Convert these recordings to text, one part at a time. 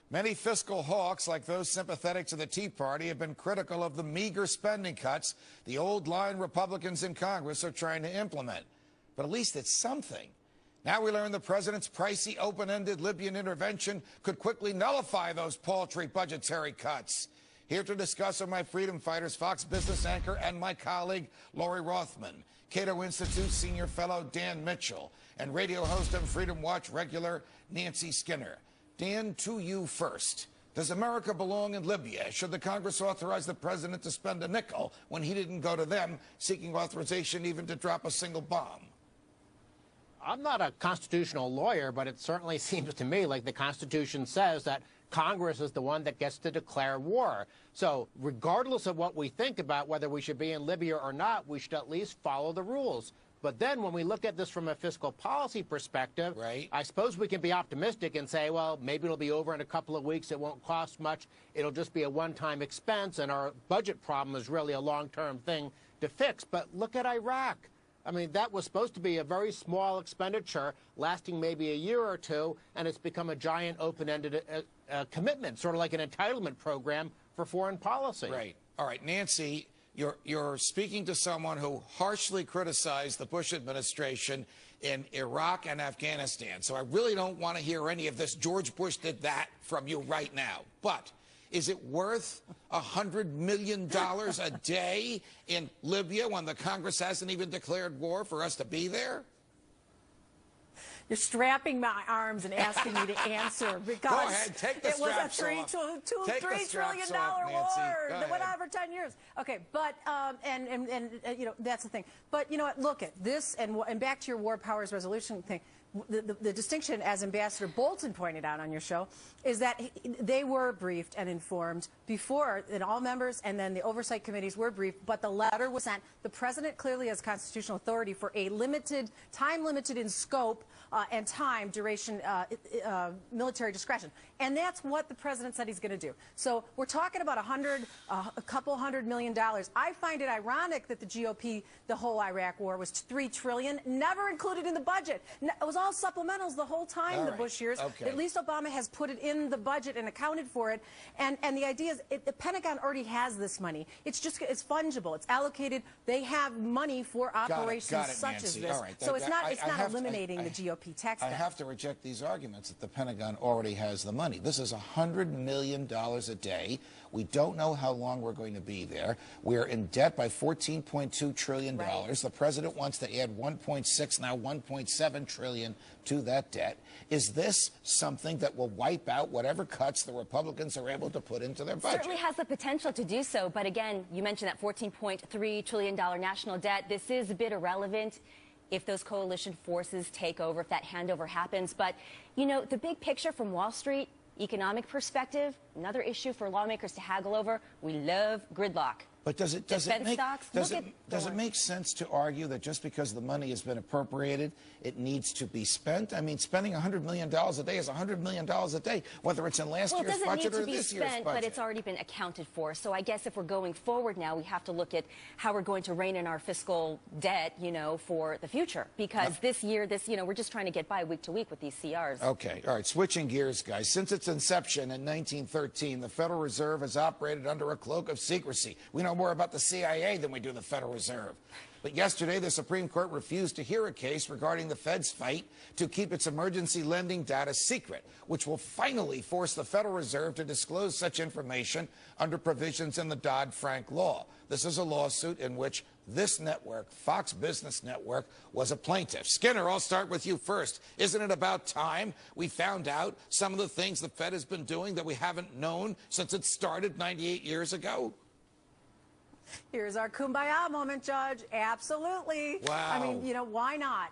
Many fiscal hawks, like those sympathetic to the Tea Party, have been critical of the meager spending cuts the old line Republicans in Congress are trying to implement. But at least it's something. Now we learn the president's pricey, open-ended Libyan intervention could quickly nullify those paltry budgetary cuts. Here to discuss are my freedom fighters, Fox business anchor and my colleague, Lori Rothman, Cato Institute senior fellow Dan Mitchell, and radio host and Freedom Watch regular Nancy Skinner. Dan, to you first. Does America belong in Libya? Should the Congress authorize the president to spend a nickel when he didn't go to them seeking authorization even to drop a single bomb? I'm not a constitutional lawyer, but it certainly seems to me like the Constitution says that Congress is the one that gets to declare war. So regardless of what we think about whether we should be in Libya or not, we should at least follow the rules. But then when we look at this from a fiscal policy perspective, right, I suppose we can be optimistic and say, well, maybe it'll be over in a couple of weeks. It won't cost much. It'll just be a one-time expense, and our budget problem is really a long-term thing to fix. But look at Iraq. I mean, that was supposed to be a very small expenditure lasting maybe a year or two, and it's become a giant open-ended commitment, sort of like an entitlement program for foreign policy. Right. All right, Nancy, you're speaking to someone who harshly criticized the Bush administration in Iraq and Afghanistan. So I really don't want to hear any of this George Bush did that from you right now. But is it worth $100 million a day in Libya when the Congress hasn't even declared war for us to be there? You're strapping my arms and asking me to answer because Go ahead, take the it was a straps $3 trillion war that went on for 10 years. Okay, but and you know, that's the thing. But you know what? Look at this, and back to your war powers resolution thing. The distinction, as Ambassador Bolton pointed out on your show, is that they were briefed and informed before, and all members and then the oversight committees were briefed, but the letter was sent. The president clearly has constitutional authority for a limited, time-limited in scope and time, duration, military discretion. And that's what the president said he's going to do. So we're talking about a couple $100 million. I find it ironic that the GOP, the whole Iraq war, was $3 trillion, never included in the budget. It was all supplementals the whole time, the Bush years. Okay. At least Obama has put it in the budget and accounted for it. And the idea is the Pentagon already has this money. It's fungible. It's allocated. They have money for operations such as this. Right. So it's not eliminating the GOP tax cut. I have to reject these arguments that the Pentagon already has the money. This is $100 million a day. We don't know how long we're going to be there. We're in debt by $14.2 trillion. Right. The president wants to add 1.6, now 1.7 trillion to that debt. Is this something that will wipe out whatever cuts the Republicans are able to put into their budget? Certainly has the potential to do so. But again, you mentioned that $14.3 trillion national debt. This is a bit irrelevant if those coalition forces take over, if that handover happens. But, you know, the big picture from Wall Street, economic perspective, another issue for lawmakers to haggle over. We love gridlock. But does it make sense to argue that just because the money has been appropriated, it needs to be spent? I mean, spending $100 million a day is $100 million a day, whether it's in last year's budget or this year's budget. But it's already been accounted for. So I guess if we're going forward now, we have to look at how we're going to rein in our fiscal debt, you know, for the future. Because this year, we're just trying to get by week to week with these CRs. Okay. All right. Switching gears, guys. Since its inception in 1913, the Federal Reserve has operated under a cloak of secrecy. We know more about the CIA than we do the Federal Reserve. But yesterday, the Supreme Court refused to hear a case regarding the Fed's fight to keep its emergency lending data secret, which will finally force the Federal Reserve to disclose such information under provisions in the Dodd-Frank law. This is a lawsuit in which this network, Fox Business Network, was a plaintiff. Skinner, I'll start with you first. Isn't it about time we found out some of the things the Fed has been doing that we haven't known since it started 98 years ago? Here's our kumbaya moment, Judge. Absolutely. Wow. I mean, you know, why not?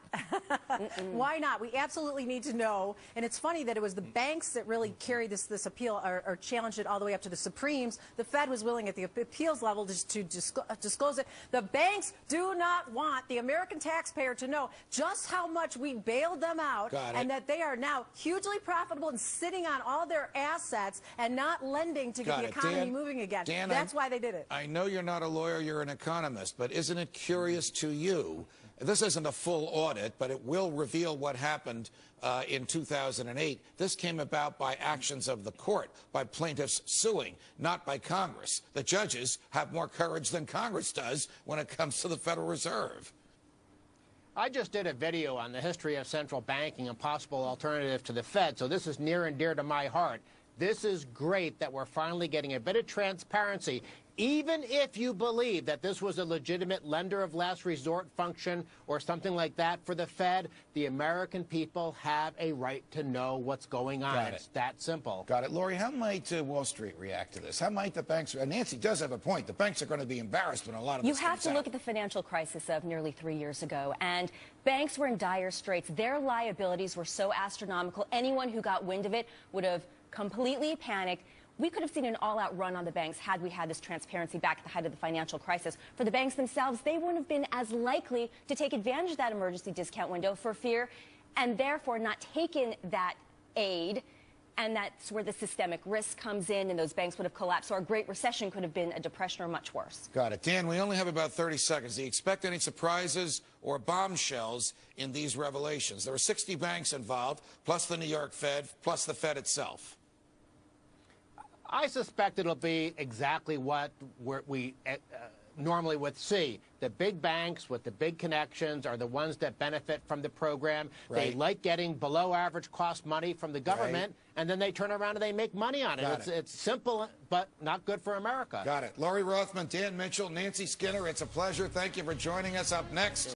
Why not? We absolutely need to know. And it's funny that it was the banks that really carried this appeal or challenged it all the way up to the Supremes. The Fed was willing at the appeals level to disclose it. The banks do not want the American taxpayer to know just how much we bailed them out and that they are now hugely profitable and sitting on all their assets and not lending to get the economy moving again. Dan, that's why they did it. I know you're not a lawyer, you're an economist, but isn't it curious to you this isn't a full audit, but it will reveal what happened in 2008. This came about by actions of the court, by plaintiffs suing, not by Congress. The judges have more courage than Congress does when it comes to the Federal Reserve. I just did a video on the history of central banking and possible alternative to the Fed, so this is near and dear to my heart. This is great that we're finally getting a bit of transparency. Even if you believe that this was a legitimate lender of last resort function or something like that for the Fed, the American people have a right to know what's going on. It's that simple. Got it. Lori, how might Wall Street react to this? How might the banks? Nancy does have a point. The banks are going to be embarrassed when a lot of this You have to look at the financial crisis of nearly 3 years ago, and banks were in dire straits. Their liabilities were so astronomical, anyone who got wind of it would have completely panicked. We could have seen an all-out run on the banks had we had this transparency back at the height of the financial crisis. For the banks themselves, they wouldn't have been as likely to take advantage of that emergency discount window for fear, and therefore not taken that aid. And that's where the systemic risk comes in, and those banks would have collapsed. So our Great Recession could have been a depression or much worse. Got it. Dan, we only have about 30 seconds. Do you expect any surprises or bombshells in these revelations? There were 60 banks involved, plus the New York Fed, plus the Fed itself. I suspect it'll be exactly what we normally would see. The big banks with the big connections are the ones that benefit from the program. Right. They like getting below average cost money from the government, and then they turn around and they make money on it. It's simple, but not good for America. Got it. Lori Rothman, Dan Mitchell, Nancy Skinner, it's a pleasure. Thank you for joining us. Up next.